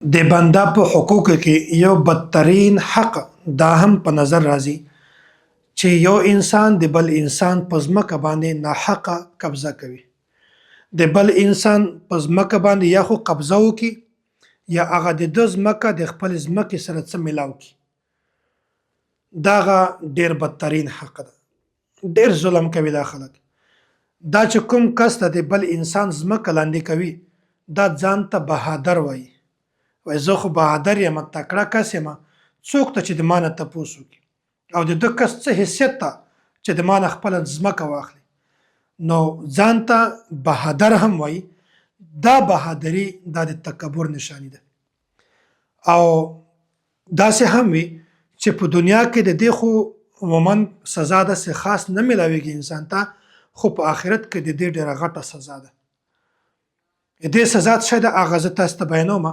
د بنده په حقوقو کې یو بدترین حق دا هم په نظر راځي چې یو انسان د بل انسان په ځمکه باندې ناحقه قبضه کوي. د بل انسان په ځمکه باندې یا خو قبضه وکړي یا هغه د ده ځمکه د خپل ځمکې سره څه میلاو کړي. دغه ډیر بدترین حق ده. ډیر ظلم کوي دا خلک. دا چې کوم کس د بل انسان ځمکه لاندې کوي دا ځان ته بهادر وایي. وای زه خو بهادر یم، تکړه کس یم، څوک ته چې د ما نه تپوس وکړي او د ده کس څه حیثیت ته چې د ما نه خپله ځمکه واخلي، نو ځان ته بهادر هم وایي. دا بهادري دا د تکبر نشانی ده. او داسې هم وي چې په دنیا کې د دې خو عموما سزا داسې خاص نه میلاویږي انسان ته، خو په آخرت کې د دې ډېره غټه سزا ده. د دې سزا څه ده هغه زه تاسو ته بیانوم.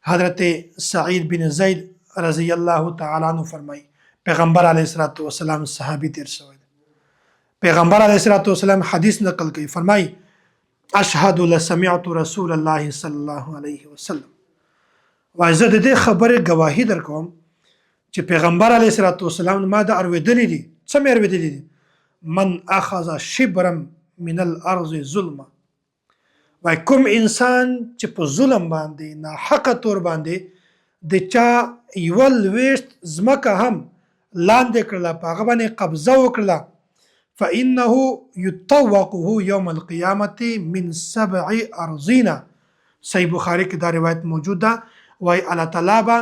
حضرت سعید بن زید رضی الله تعالی عنہ فرمایي پیغمبر علیه الصلاۃ والسلام صحابي تیر شوی دی. پیغمبر علیه الصلاۃ والسلام حدیث نقل کوي، فرمایي اشهد لسمعت رسول الله صلی الله علیه وسلم. وای زه د دې خبرې گواهی درکوم چې پیغمبر علیه الصلاۃ والسلام ما د اورېدلي دي. څه مې اورېدلي دي؟ من اخذ شبرا من الارض ظلما. وای کوم انسان چې په ظلم باندې ناحقه طور باندې د چا یوه لویشت ځمکه هم لاندې کړله، په هغه باندې قبضه وکړله، فانه یطوقه یوم القیامة من 7 ارضین. صحیح بخاري کې دا روایت موجود ده. وای الله تعالی به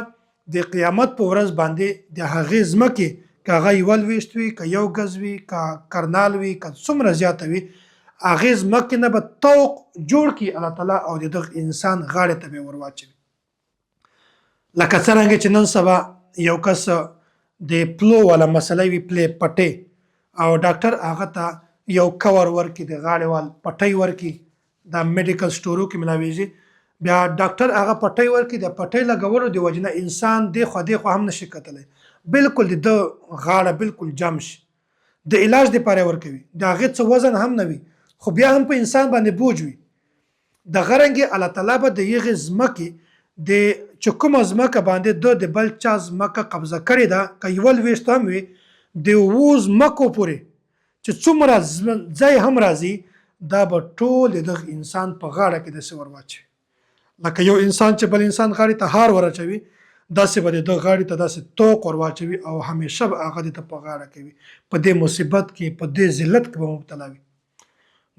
د قیامت په ورځ باندې د هغې ځمکې که هغه یوه لویشت وي، که یو ګز وي، که کرنال وي، که څومره زیاته وي، هغې ځمکې نه به طوق جوړ کړي الله تعالی او د دغه انسان غاړې ته به ورواچوي. لکه څرنګه چې نن سبا یو کس د پلو والا مسله وي، پلې پټۍ، او ډاکټر هغه ته یو کور ورکړي، د غاړې وال پټۍ ورکړي، دا میډیکل سټورو کې ملاویږي. بیا ډاکټر هغه پټۍ ورکړي، د پټۍ لګولو د وجې نه انسان دی خوا هم نشي کتلی، بالکل د ده غاړه بالکل جم شي. د علاج دپاره ورکوي، د هغې څه وزن هم نه وي، خو بیا هم په انسان باندې بوج وي. دغه رنګې الله تعالی به د هغې ځمکې د چې کومه ځمکه باندې ده د بل چا ځمکه قبضه کړې ده، که یوه لویشت هم وي، د 7 ځمکو پورې چې څومره ځای هم راځي دا به ټول د دغه انسان په غاړه کې داسې ور واچوي. لکه یو انسان چې بل انسان غاړې ته هار ور اچوي، داسې به د ده غاړې ته داسې توق ور واچوي او همیشه به هغه د ته په غاړه کوي، په دې مصیبت کې، په دې ذلت کې به مبتلا وي.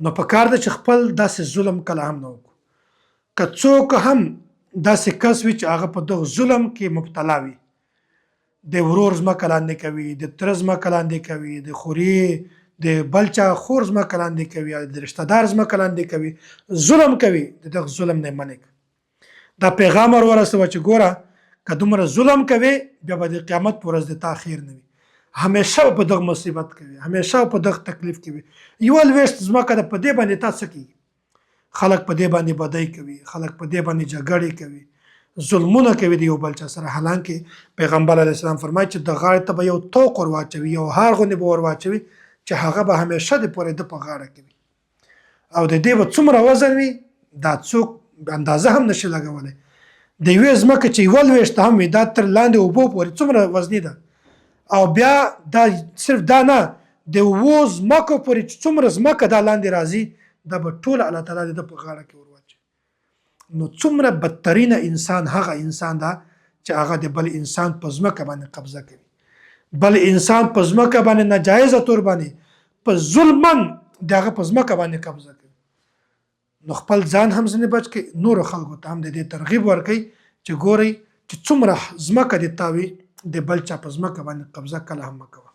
نو په کار ده چې خپل داسې ظلم کله هم نه وکړو. که څوک هم داسې کس وي چې هغه په دغه ظلم کې مبتلا وي، د ورور ځمکه لاندې کوي، د تره ځمکه لاندې کوي، د خوري د بل چا خور ځمکه لاندې کوي، یا د رشته دار ځمکه لاندې کوي، ظلم کوي، د دغه ظلم نه منع کوي. دا پیغام ورسوه چې ګوره که دومره ظلم کوي بیا به د قیامت په ورځ د تا خیر نه وي، همیشه په دغه مصیبت کوي، همیشه په دغه تکلیف کې وي. یوه لویشت ځمکه ده، په دې باندې تا څه کېږي؟ خلک په دې باندې بدۍ کوي، خلک په دې باندې جګړې کوي، ظلمونه کوي د یو بل چا سره. حالانکه پیغمبر علیه السلام فرمایي چې د غاړې ته به یو توق ور واچوي، یو هار غوندې به ور واچوي چې هغه به همیشه د پورې ده په غاړه کې وي، او د دې به څومره وزن وي دا څوک اندازه هم نشي لګولی. د یوې ځمکه چې یوه لویشته هم وي دا تر لاندې اوبو پورې څومره وزني ده، او بیا دا صرف دا نه، د 7 ځمکو پورې چې څومره ځمکه دا لاندې راځي دا به ټول الله تعالی د ده په غاړه کې ور واچوي. نو څومره بدترینه انسان هغه انسان ده چې هغه د بل انسان په ځمکه باندې قبضه کوي، بل انسان په ځمکه باندې ناجایزه طور باندې په ظلمن د هغه په ځمکه باندې قبضه کوي. نو خپل ځان هم ځنې بچ کړي، نورو خلکو ته هم د دې ترغیب ورکوي چې ګورئ چې څومره ځمکه د تا وي د بل چا په ځمکه باندې قبضه کله هم مه کوه.